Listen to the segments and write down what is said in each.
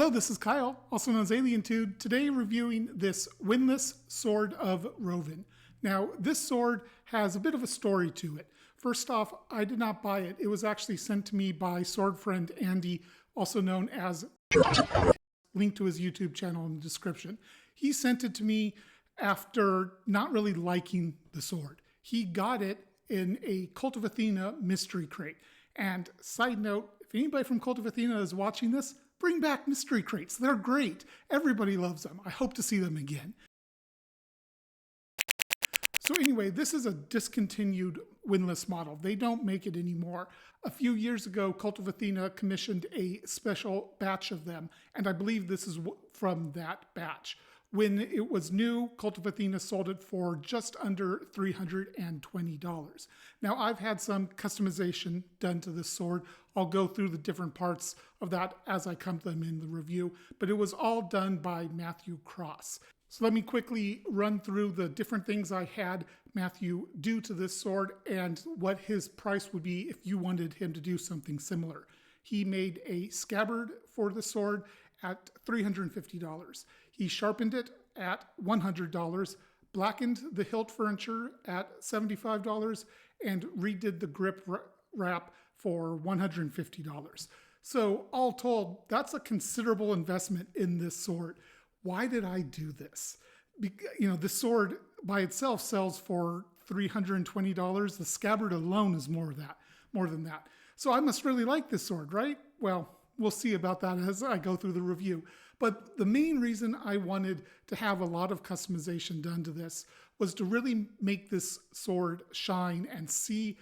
Hello, this is Kyle, also known as AlienTude, today reviewing this Windlass Sword of Roven. Now, this sword has a bit of a story to it. First off, I did not buy it. It was actually sent to me by sword friend Andy, also known as link to his YouTube channel in the description. He sent it to me after not really liking the sword. He got it in a Kult of Athena mystery crate. And side note, if anybody from Kult of Athena is watching this, bring back mystery crates. They're great. Everybody loves them. I hope to see them again. So anyway, this is a discontinued Windlass model. They don't make it anymore. A few years ago, Kult of Athena commissioned a special batch of them, and I believe this is from that batch. When it was new, Kult of Athena sold it for just under $320. Now, I've had some customization done to this sword. I'll go through the different parts of that as I come to them in the review, but it was all done by Matthew Cross. So let me quickly run through the different things I had Matthew do to this sword and what his price would be if you wanted him to do something similar. He made a scabbard for the sword at $350. He sharpened it at $100, blackened the hilt furniture at $75, and redid the grip wrap for $150. So all told, that's a considerable investment in this sword. Why did I do this? This sword by itself sells for $320. The scabbard alone is more than that. So I must really like this sword, right? Well, we'll see about that as I go through the review. But the main reason I wanted to have a lot of customization done to this was to really make this sword shine and see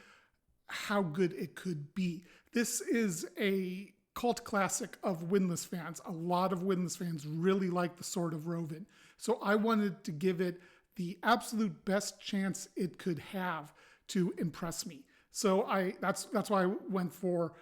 how good it could be. This is a cult classic of Windlass fans. A lot of Windlass fans really like the Sword of Roven. So I wanted to give it the absolute best chance it could have to impress me. So that's why I went for,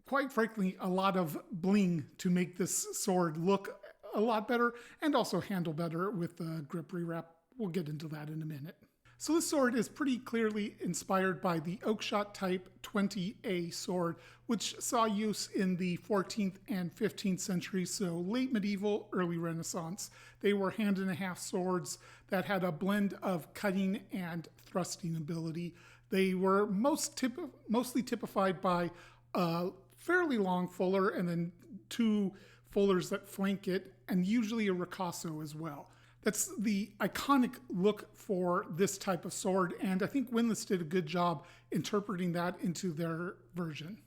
quite frankly, a lot of bling to make this sword look a lot better and also handle better with the grip rewrap. We'll get into that in a minute. So this sword is pretty clearly inspired by the Oakshott Type 20A sword, which saw use in the 14th and 15th centuries, so late medieval, early Renaissance. They were hand-and-a-half swords that had a blend of cutting and thrusting ability. They were mostly typified by a fairly long fuller and then two fullers that flank it, and usually a ricasso as well. That's the iconic look for this type of sword, and I think Windlass did a good job interpreting that into their version.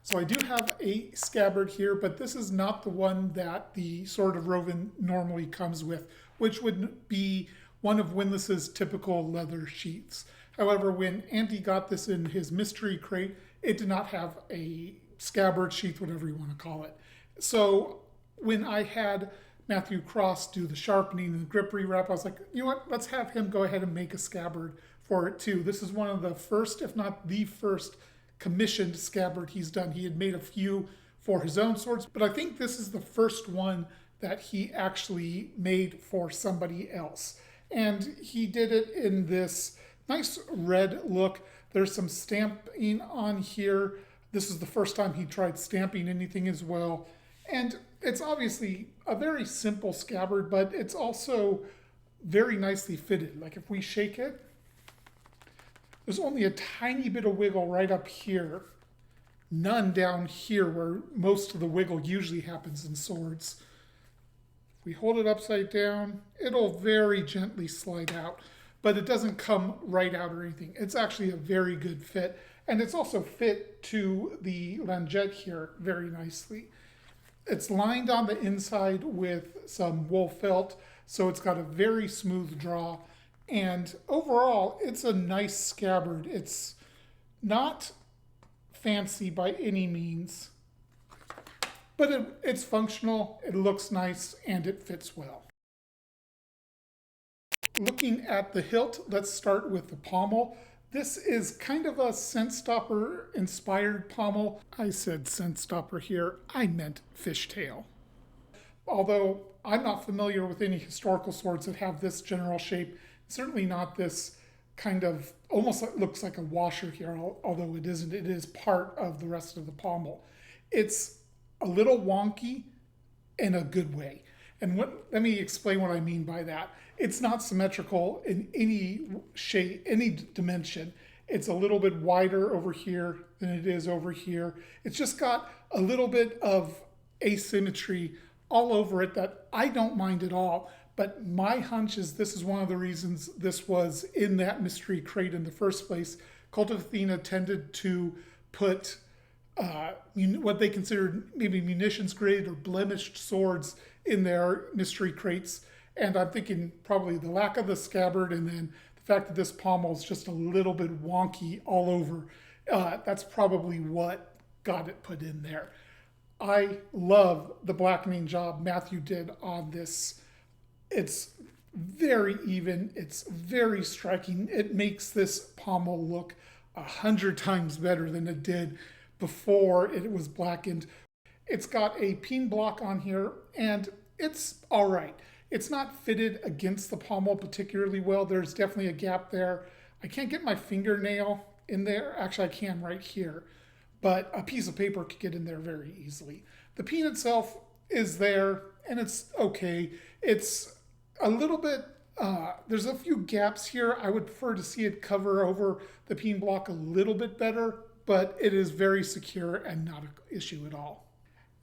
So I do have a scabbard here, but this is not the one that the Sword of Roven normally comes with, which would be one of Windlass's typical leather sheaths. However, when Andy got this in his mystery crate, it did not have a scabbard sheath, whatever you want to call it. So when I had Matthew Cross do the sharpening and the grip rewrap, I was like, you know what, let's have him go ahead and make a scabbard for it too. This is one of the first, if not the first, commissioned scabbard he's done. He had made a few for his own swords, but I think this is the first one that he actually made for somebody else. And he did it in this nice red look. There's some stamping on here. This is the first time he tried stamping anything as well. And it's obviously a very simple scabbard, but it's also very nicely fitted. Like if we shake it, there's only a tiny bit of wiggle right up here. None down here where most of the wiggle usually happens in swords. If we hold it upside down, it'll very gently slide out, but it doesn't come right out or anything. It's actually a very good fit. And it's also fit to the lingette here very nicely. It's lined on the inside with some wool felt, so it's got a very smooth draw. And overall, it's a nice scabbard. It's not fancy by any means, but it's functional, it looks nice, and it fits well. Looking at the hilt, let's start with the pommel. This is kind of a scent stopper inspired pommel. I said scent stopper here, I meant fishtail. Although I'm not familiar with any historical swords that have this general shape, certainly not this kind of, almost looks like a washer here, although it isn't. It is part of the rest of the pommel. It's a little wonky in a good way. And let me explain what I mean by that. It's not symmetrical in any shape, any dimension. It's a little bit wider over here than it is over here. It's just got a little bit of asymmetry all over it that I don't mind at all. But my hunch is this is one of the reasons this was in that mystery crate in the first place. Cult of Athena tended to put what they considered maybe munitions grade or blemished swords in their mystery crates. And I'm thinking probably the lack of the scabbard and then the fact that this pommel is just a little bit wonky all over. That's probably what got it put in there. I love the blackening job Matthew did on this. It's very even. It's very striking. It makes this pommel look 100 times better than it did before it was blackened. It's got a peen block on here, and it's all right. It's not fitted against the pommel particularly well. There's definitely a gap there. I can't get my fingernail in there. Actually, I can right here, but a piece of paper could get in there very easily. The peen itself is there, and it's okay. It's a little bit, there's a few gaps here. I would prefer to see it cover over the peen block a little bit better, but it is very secure and not an issue at all.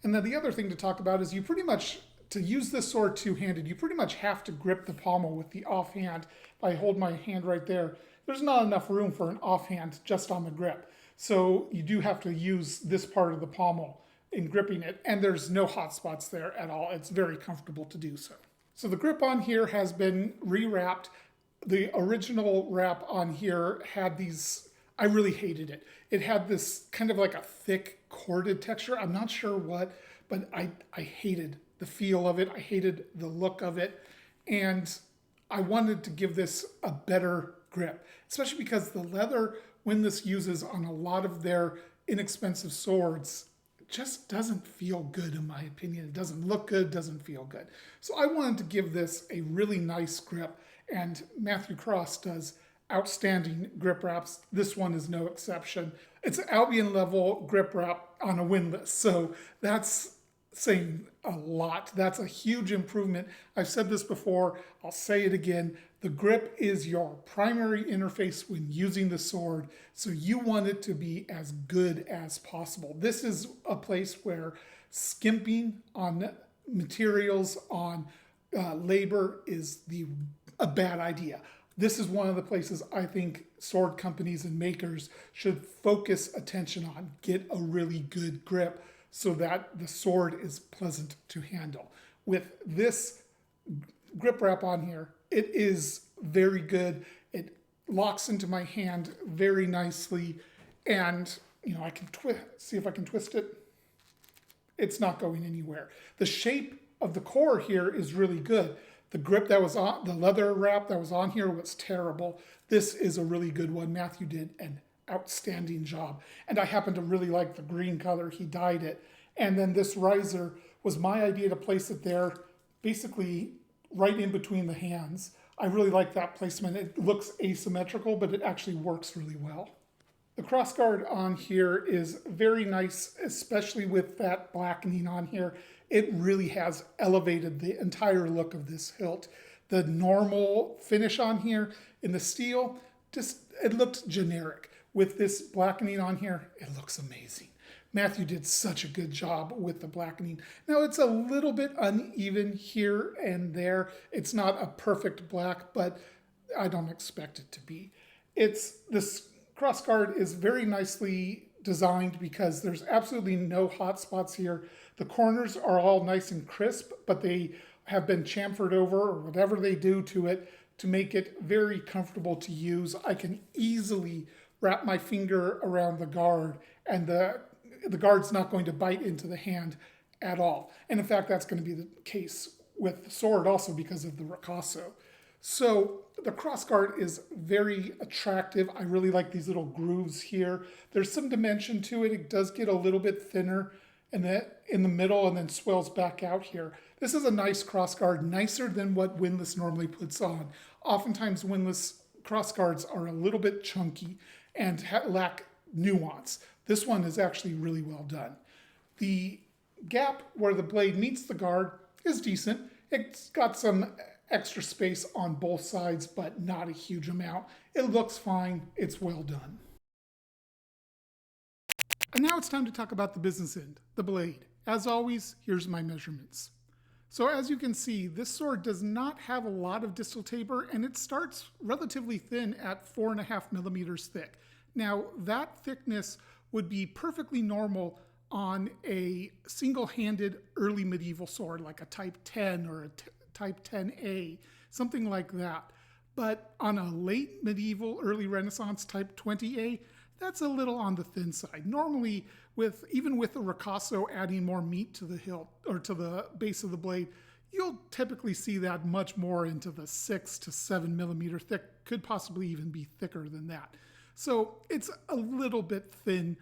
And then the other thing to talk about is you pretty much, to use this sword two-handed, you pretty much have to grip the pommel with the offhand. If I hold my hand right there, there's not enough room for an offhand just on the grip. So you do have to use this part of the pommel in gripping it, and there's no hot spots there at all. It's very comfortable to do so. So the grip on here has been rewrapped. The original wrap on here had these, I really hated it. It had this kind of like a thick corded texture. I'm not sure what, but I hated the feel of it. I hated the look of it. And I wanted to give this a better grip, especially because the leather Windlass uses on a lot of their inexpensive swords just doesn't feel good in my opinion. It doesn't look good, doesn't feel good. So I wanted to give this a really nice grip, and Matthew Cross does outstanding grip wraps. This one is no exception. It's an Albion level grip wrap on a Windlass, so that's saying a lot. That's a huge improvement. I've said this before, I'll say it again. The grip is your primary interface when using the sword, so you want it to be as good as possible. This is a place where skimping on materials, on labor is a bad idea. This is one of the places I think sword companies and makers should focus attention on. Get a really good grip so that the sword is pleasant to handle. With this grip wrap on here, it is very good. It locks into my hand very nicely, and I can see if I can twist it. It's not going anywhere. The shape of the core here is really good. The grip that was on, the leather wrap that was on here was terrible. This is a really good one. Matthew did an outstanding job. And I happen to really like the green color. He dyed it. And then this riser was my idea to place it there, basically right in between the hands. I really like that placement. It looks asymmetrical, but it actually works really well. The crossguard on here is very nice, especially with that blackening on here. It really has elevated the entire look of this hilt. The normal finish on here in the steel, it looked generic. With this blackening on here, it looks amazing. Matthew did such a good job with the blackening. Now it's a little bit uneven here and there. It's not a perfect black, but I don't expect it to be. This crossguard is very nicely designed because there's absolutely no hot spots here. The corners are all nice and crisp, but they have been chamfered over or whatever they do to it to make it very comfortable to use. I can easily wrap my finger around the guard, and the guard's not going to bite into the hand at all. And in fact, that's going to be the case with the sword also because of the ricasso. So the crossguard is very attractive. I really like these little grooves here. There's some dimension to it. It does get a little bit thinner in the middle and then swells back out here. This is a nice crossguard, nicer than what Windlass normally puts on. Oftentimes Windlass crossguards are a little bit chunky and lack nuance. This one is actually really well done. The gap where the blade meets the guard is decent. It's got some extra space on both sides, but not a huge amount. It looks fine. It's well done. And now it's time to talk about the business end, the blade. As always, here's my measurements. So as you can see, this sword does not have a lot of distal taper, and it starts relatively thin at 4.5 millimeters thick. Now, that thickness would be perfectly normal on a single-handed early medieval sword, like a Type 10 or a Type 10A, something like that. But on a late medieval, early Renaissance Type 20A, that's a little on the thin side. Normally, even with the ricasso adding more meat to the hilt or to the base of the blade, you'll typically see that much more into the 6 to 7 millimeter thick, could possibly even be thicker than that. So it's a little bit thin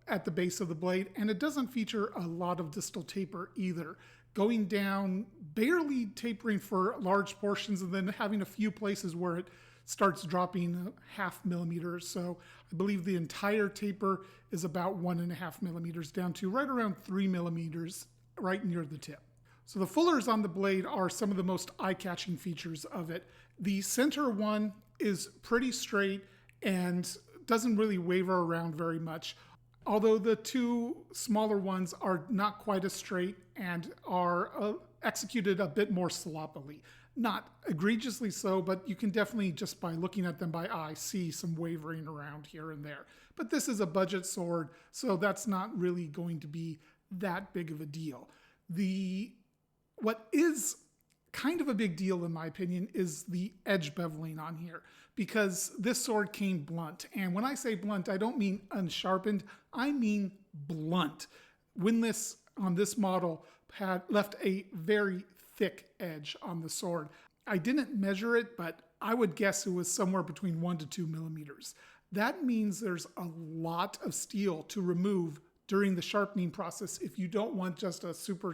at the base of the blade, and it doesn't feature a lot of distal taper either. Going down, barely tapering for large portions, and then having a few places where it starts dropping 0.5 millimeters. So I believe the entire taper is about 1.5 millimeters down to right around 3 millimeters right near the tip. So the fullers on the blade are some of the most eye-catching features of it. The center one is pretty straight and doesn't really waver around very much, although the two smaller ones are not quite as straight and are executed a bit more sloppily. Not egregiously so, but you can definitely, just by looking at them by eye, see some wavering around here and there. But this is a budget sword, so that's not really going to be that big of a deal. What is kind of a big deal, in my opinion, is the edge beveling on here, because this sword came blunt. And when I say blunt, I don't mean unsharpened, I mean blunt. Windlass on this model had left a very thick edge on the sword. I didn't measure it, but I would guess it was somewhere between 1 to 2 millimeters. That means there's a lot of steel to remove during the sharpening process if you don't want just a super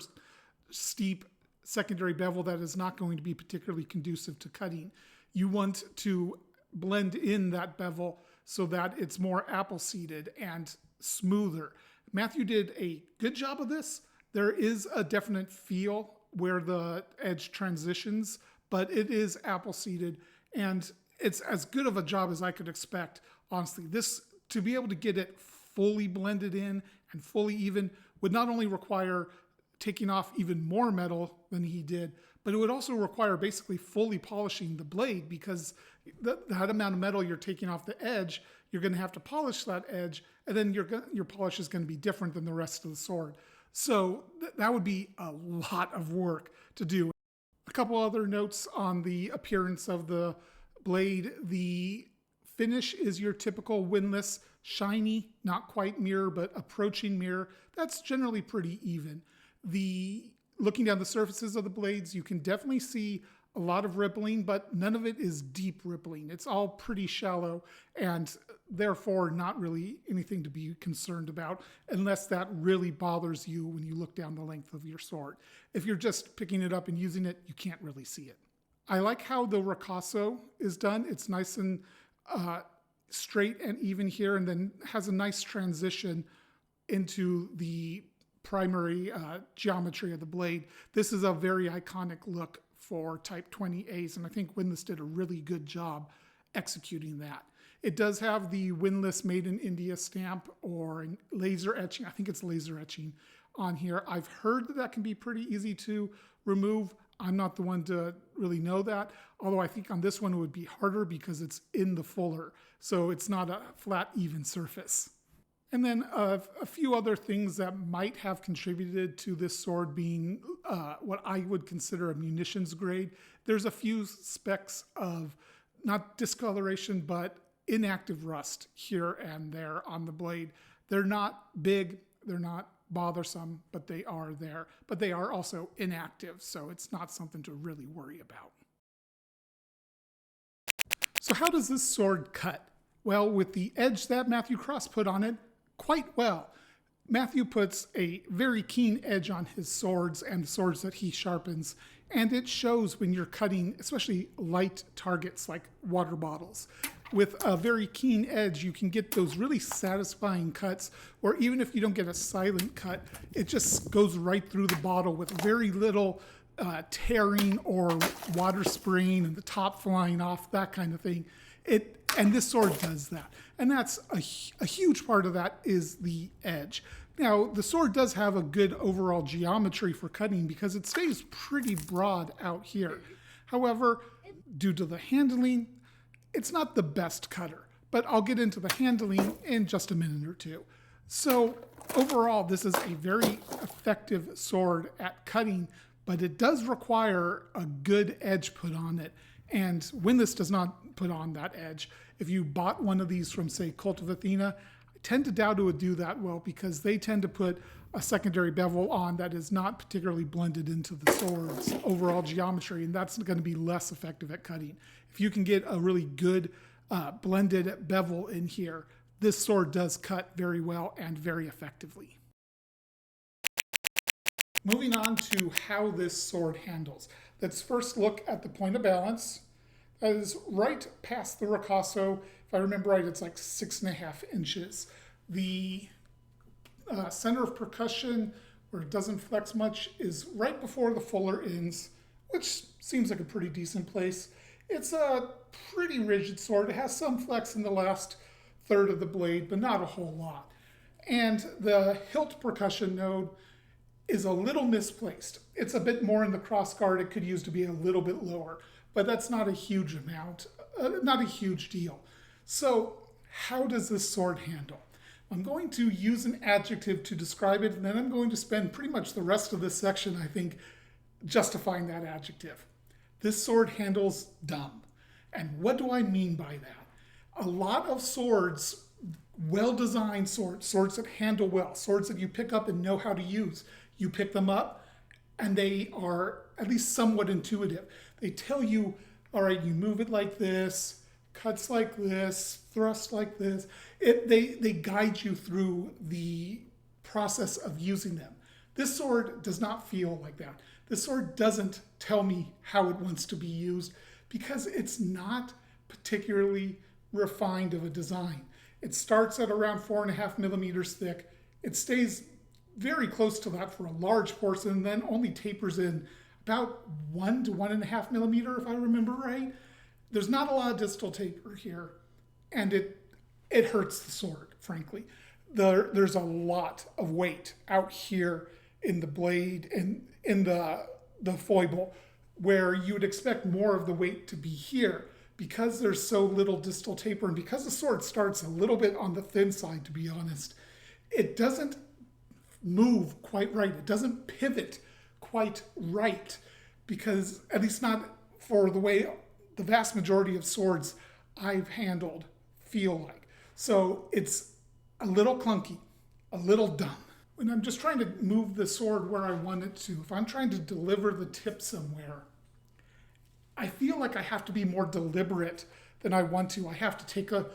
steep secondary bevel that is not going to be particularly conducive to cutting. You want to blend in that bevel so that it's more apple-seeded and smoother. Matthew did a good job of this. There is a definite feel where the edge transitions, but it is apple-seeded, and it's as good of a job as I could expect, honestly. To be able to get it fully blended in and fully even would not only require taking off even more metal than he did, but it would also require basically fully polishing the blade, because that amount of metal you're taking off the edge, you're going to have to polish that edge, and then your polish is going to be different than the rest of the sword. So that would be a lot of work to do. A couple other notes on the appearance of the blade. The finish is your typical Windlass, shiny, not quite mirror, but approaching mirror. That's generally pretty even. Looking down the surfaces of the blades, you can definitely see a lot of rippling, but none of it is deep rippling. It's all pretty shallow and therefore not really anything to be concerned about unless that really bothers you when you look down the length of your sword. If you're just picking it up and using it, you can't really see it. I like how the ricasso is done. It's nice and straight and even here, and then has a nice transition into the primary geometry of the blade. This is a very iconic look for Type 20As, and I think Windlass did a really good job executing that. It does have the Windlass Made in India stamp or laser etching. I think it's laser etching on here. I've heard that can be pretty easy to remove. I'm not the one to really know that, although I think on this one it would be harder because it's in the fuller, so it's not a flat, even surface. And then a few other things that might have contributed to this sword being what I would consider a munitions grade. There's a few specks of not discoloration, but inactive rust here and there on the blade. They're not big, they're not bothersome, but they are there. But they are also inactive, so it's not something to really worry about. So how does this sword cut? Well, with the edge that Matthew Cross put on it, quite well. Matthew puts a very keen edge on his swords and the swords that he sharpens, and it shows when you're cutting, especially light targets like water bottles. with a very keen edge, you can get those really satisfying cuts where even if you don't get a silent cut, it just goes right through the bottle with very little tearing or water spraying and the top flying off, that kind of thing. And this sword does that. And that's a huge part of that is the edge. Now, the sword does have a good overall geometry for cutting because it stays pretty broad out here. However, due to the handling, it's not the best cutter, but I'll get into the handling in just a minute or two. So overall, this is a very effective sword at cutting, but it does require a good edge put on it. And Windlass does not put on that edge. If you bought one of these from, say, Kult of Athena, I tend to doubt it would do that well because they tend to put a secondary bevel on that is not particularly blended into the sword's overall geometry, and that's going to be less effective at cutting. If you can get a really good blended bevel in here, this sword does cut very well and very effectively. Moving on to how this sword handles. Let's first look at the point of balance. That is right past the ricasso. If I remember right, it's like 6.5 inches. The center of percussion, where it doesn't flex much, is right before the fuller ends, which seems like a pretty decent place. It's a pretty rigid sword. It has some flex in the last third of the blade, but not a whole lot. And the hilt percussion node is a little misplaced. It's a bit more in the crossguard. It could use to be a little bit lower, but that's not a huge amount, not a huge deal. So how does this sword handle? I'm going to use an adjective to describe it, and then I'm going to spend pretty much the rest of this section, I think, justifying that adjective. This sword handles dumb. And what do I mean by that? A lot of swords, well-designed swords that handle well, swords that you pick up and know how to use, you pick them up and they are at least somewhat intuitive. They tell you, all right, you move it like this, cuts like this, thrust like this. They guide you through the process of using them. This sword does not feel like that. This sword doesn't tell me how it wants to be used because it's not particularly refined of a design. It starts at around 4.5 millimeters thick. It stays very close to that for a large portion, and then only tapers in about 1 to 1.5 millimeter, if I remember right. There's not a lot of distal taper here, and it hurts the sword, frankly. There's a lot of weight out here in the blade and in the foible, where you would expect more of the weight to be here. Because there's so little distal taper, and because the sword starts a little bit on the thin side, to be honest, it doesn't move quite right. It doesn't pivot quite right, because at least not for the way the vast majority of swords I've handled feel like. So it's a little clunky, a little dumb. When I'm just trying to move the sword where I want it to, if I'm trying to deliver the tip somewhere, I feel like I have to be more deliberate than I want to. I have to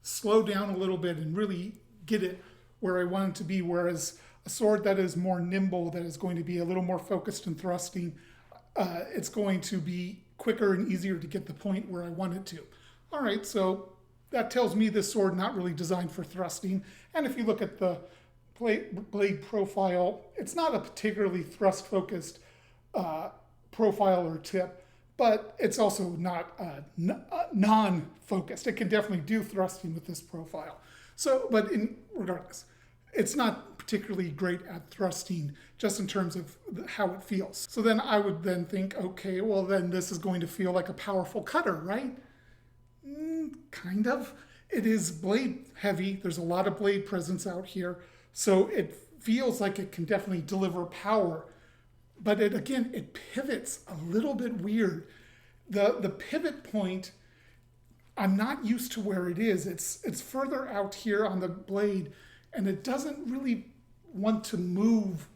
slow down a little bit and really get it where I want it to be. Whereas a sword that is more nimble, that is going to be a little more focused and thrusting, it's going to be quicker and easier to get the point where I want it to. All right, so that tells me this sword not really designed for thrusting. And if you look at the blade profile, it's not a particularly thrust-focused profile or tip, but it's also not non-focused. It can definitely do thrusting with this profile. So, but regardless, it's not particularly great at thrusting just in terms of how it feels. So then I would then think, okay, well then this is going to feel like a powerful cutter, right? Kind of. It is blade heavy. There's a lot of blade presence out here. So it feels like it can definitely deliver power. But it pivots a little bit weird. The pivot point, I'm not used to where it is. It's further out here on the blade, and it doesn't really want to move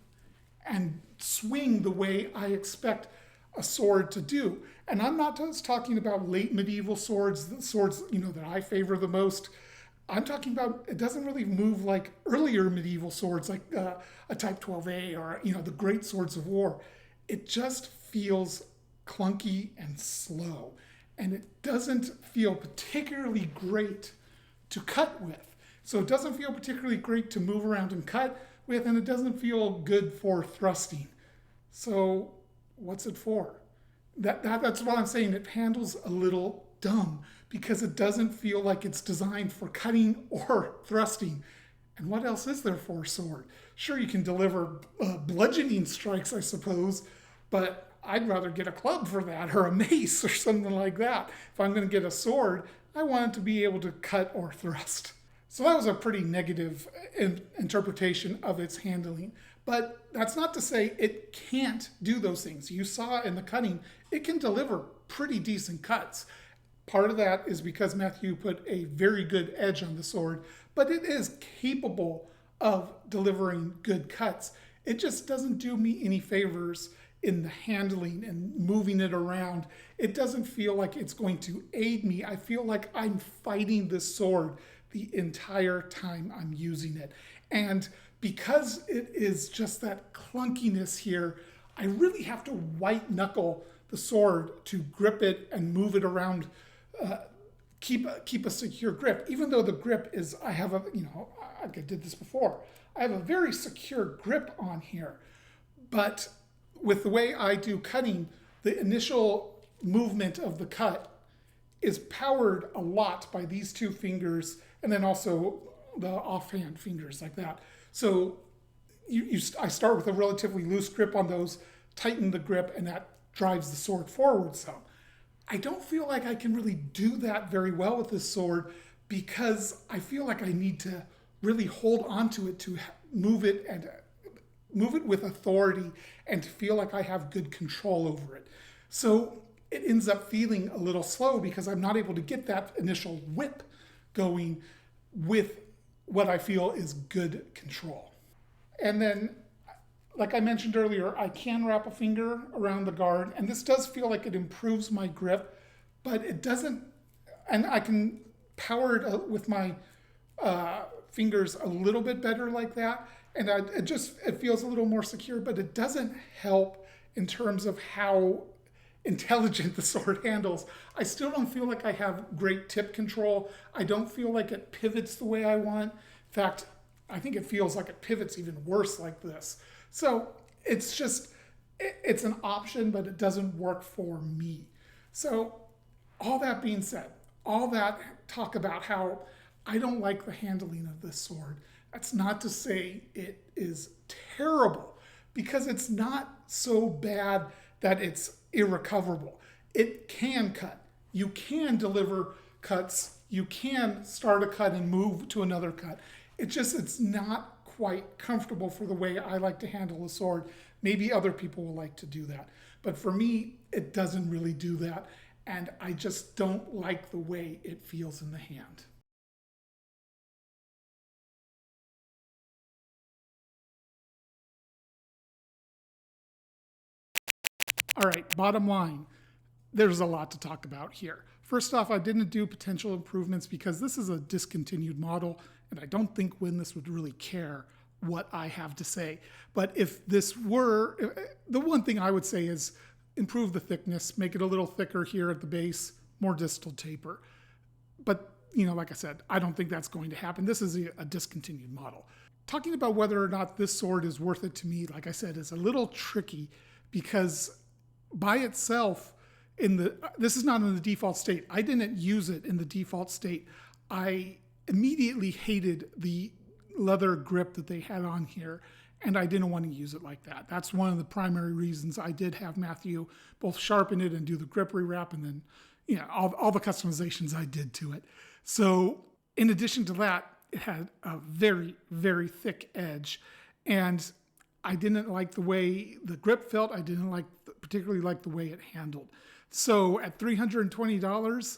and swing the way I expect a sword to do. And I'm not just talking about late medieval swords, the swords that I favor the most. I'm talking about it doesn't really move like earlier medieval swords, like a Type 12A or the great swords of war. It just feels clunky and slow. and it doesn't feel particularly great to cut with. So it doesn't feel particularly great to move around and cut with, and it doesn't feel good for thrusting. So what's it for? That's what I'm saying. It handles a little dumb because it doesn't feel like it's designed for cutting or thrusting. And what else is there for a sword? Sure, you can deliver bludgeoning strikes, I suppose, but I'd rather get a club for that or a mace or something like that. If I'm going to get a sword, I want it to be able to cut or thrust. So that was a pretty negative interpretation of its handling. But that's not to say it can't do those things. You saw in the cutting, it can deliver pretty decent cuts. Part of that is because Matthew put a very good edge on the sword, but it is capable of delivering good cuts. It just doesn't do me any favors in the handling and moving it around. It doesn't feel like it's going to aid me. I feel like I'm fighting this sword the entire time I'm using it. And because it is just that clunkiness here, I really have to white knuckle the sword to grip it and move it around, keep a secure grip. Even though the grip is, I did this before. I have a very secure grip on here, but with the way I do cutting, the initial movement of the cut is powered a lot by these two fingers and then also the offhand fingers like that. So I start with a relatively loose grip on those, tighten the grip, and that drives the sword forward some. I don't feel like I can really do that very well with this sword because I feel like I need to really hold onto it to move it with authority and to feel like I have good control over it. So it ends up feeling a little slow because I'm not able to get that initial whip going with what I feel is good control. And then, like I mentioned earlier, I can wrap a finger around the guard, and this does feel like it improves my grip, but it doesn't, and I can power it with my fingers a little bit better like that, and it feels a little more secure, but it doesn't help in terms of how intelligent the sword handles. I still don't feel like I have great tip control. I don't feel like it pivots the way I want. In fact, I think it feels like it pivots even worse like this. So it's an option, but it doesn't work for me. So all that being said, all that talk about how I don't like the handling of this sword, that's not to say it is terrible, because it's not so bad that it's irrecoverable. It can cut. You can deliver cuts. You can start a cut and move to another cut. It's not quite comfortable for the way I like to handle a sword. Maybe other people will like to do that. But for me, it doesn't really do that. And I just don't like the way it feels in the hand. All right, bottom line, there's a lot to talk about here. First off, I didn't do potential improvements because this is a discontinued model, and I don't think Windlass would really care what I have to say. But if this were, the one thing I would say is improve the thickness, make it a little thicker here at the base, more distal taper. But, like I said, I don't think that's going to happen. This is a discontinued model. Talking about whether or not this sword is worth it to me, like I said, is a little tricky because by itself, this is not in the default state. I didn't use it in the default state. I immediately hated the leather grip that they had on here, and I didn't want to use it like that. That's one of the primary reasons I did have Matthew both sharpen it and do the grip rewrap, and then all the customizations I did to it. So in addition to that, it had a very, very thick edge, and I didn't like the way the grip felt. I didn't particularly like the way it handled. So at $320,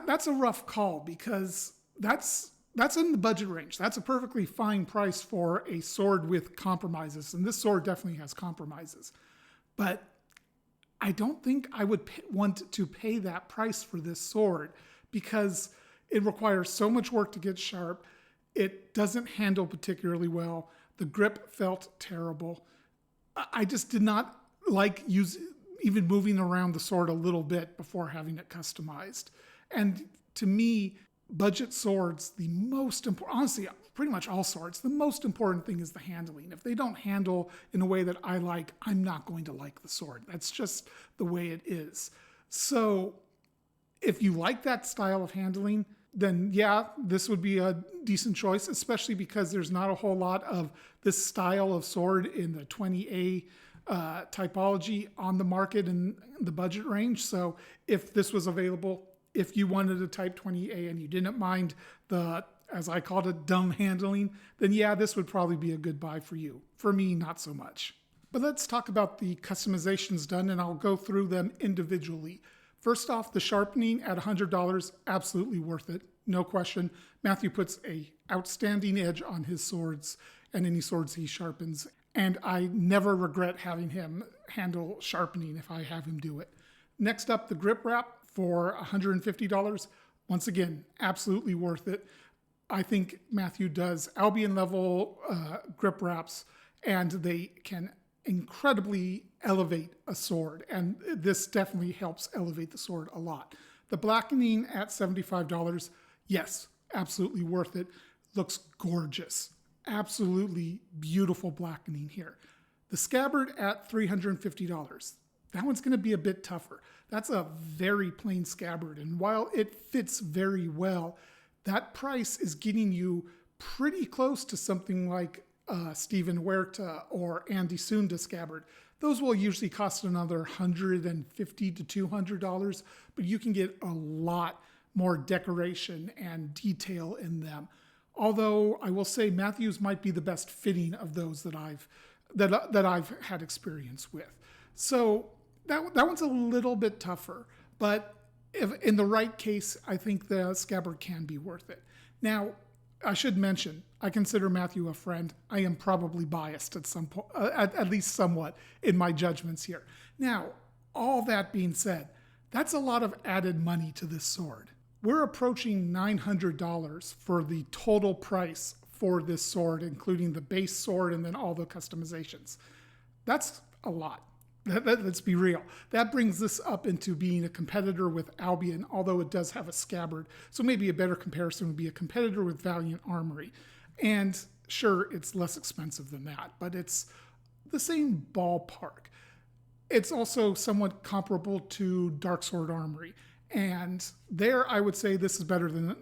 that's a rough call because that's in the budget range. That's a perfectly fine price for a sword with compromises, and this sword definitely has compromises. But I don't think I would want to pay that price for this sword because it requires so much work to get sharp. It doesn't handle particularly well. The grip felt terrible. I just did not like even moving around the sword a little bit before having it customized. And to me, budget swords, the most important, honestly, pretty much all swords, the most important thing is the handling. If they don't handle in a way that I like, I'm not going to like the sword. That's just the way it is. So if you like that style of handling, then yeah, this would be a decent choice, especially because there's not a whole lot of this style of sword in the 20A typology on the market in the budget range. So if this was available, if you wanted a Type 20A and you didn't mind the, as I called it, dumb handling, then yeah, this would probably be a good buy for you. For me, not so much. But let's talk about the customizations done, and I'll go through them individually. First off, the sharpening at $100, absolutely worth it, no question. Matthew puts a outstanding edge on his swords and any swords he sharpens, and I never regret having him handle sharpening if I have him do it. Next up, the grip wrap for $150. Once again, absolutely worth it. I think Matthew does Albion level grip wraps, and they can incredibly elevate a sword, and this definitely helps elevate the sword a lot. The blackening at $75, yes, absolutely worth it. Looks gorgeous. Absolutely beautiful blackening here. The scabbard at $350. That one's going to be a bit tougher. That's a very plain scabbard, and while it fits very well, that price is getting you pretty close to something like Stephen Huerta or Andy Sunda scabbard. Those will usually cost another $150 to $200, but you can get a lot more decoration and detail in them. Although I will say Matthews might be the best fitting of those that I've had experience with. So that one's a little bit tougher, but if in the right case, I think the scabbard can be worth it. Now, I should mention, I consider Matthew a friend. I am probably biased at some point, at least somewhat, in my judgments here. Now, all that being said, that's a lot of added money to this sword. We're approaching $900 for the total price for this sword, including the base sword and then all the customizations. That's a lot. Let's be real. That brings this up into being a competitor with Albion, although it does have a scabbard. So maybe a better comparison would be a competitor with Valiant Armory. And sure, it's less expensive than that, but it's the same ballpark. It's also somewhat comparable to Dark Sword Armory. And there, I would say this is better than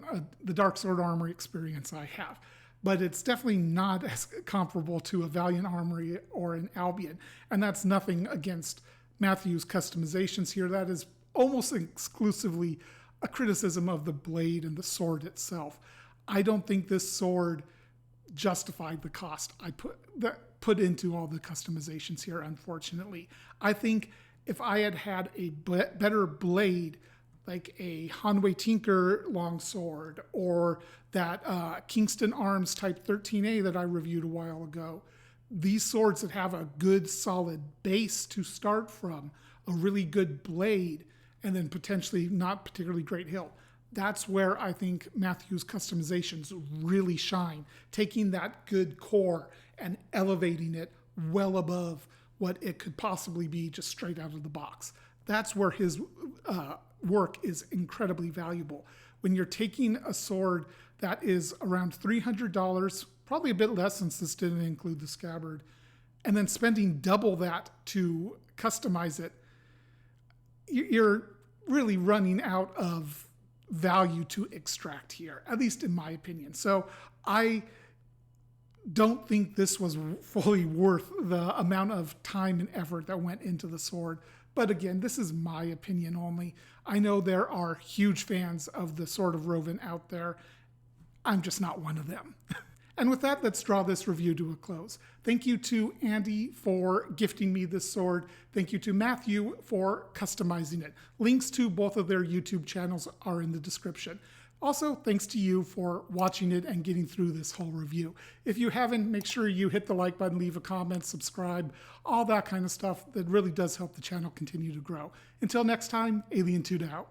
the Dark Sword Armory experience I have. But it's definitely not as comparable to a Valiant Armory or an Albion. And that's nothing against Matthew's customizations here. That is almost exclusively a criticism of the blade and the sword itself. I don't think this sword justified the cost I put into all the customizations here, unfortunately. I think if I had had a better blade, like a Hanwei Tinker longsword or that Kingston Arms Type 13A that I reviewed a while ago. These swords that have a good solid base to start from, a really good blade, and then potentially not particularly great hilt. That's where I think Matthew's customizations really shine, taking that good core and elevating it well above what it could possibly be just straight out of the box. That's where his work is incredibly valuable. When you're taking a sword that is around $300, probably a bit less since this didn't include the scabbard, and then spending double that to customize it, you're really running out of value to extract here, at least in my opinion. So I don't think this was fully worth the amount of time and effort that went into the sword. But again, this is my opinion only. I know there are huge fans of the Sword of Roven out there. I'm just not one of them. And with that, let's draw this review to a close. Thank you to Andy for gifting me this sword. Thank you to Matthew for customizing it. Links to both of their YouTube channels are in the description. Also, thanks to you for watching it and getting through this whole review. If you haven't, make sure you hit the like button, leave a comment, subscribe, all that kind of stuff that really does help the channel continue to grow. Until next time, Alien 2 out.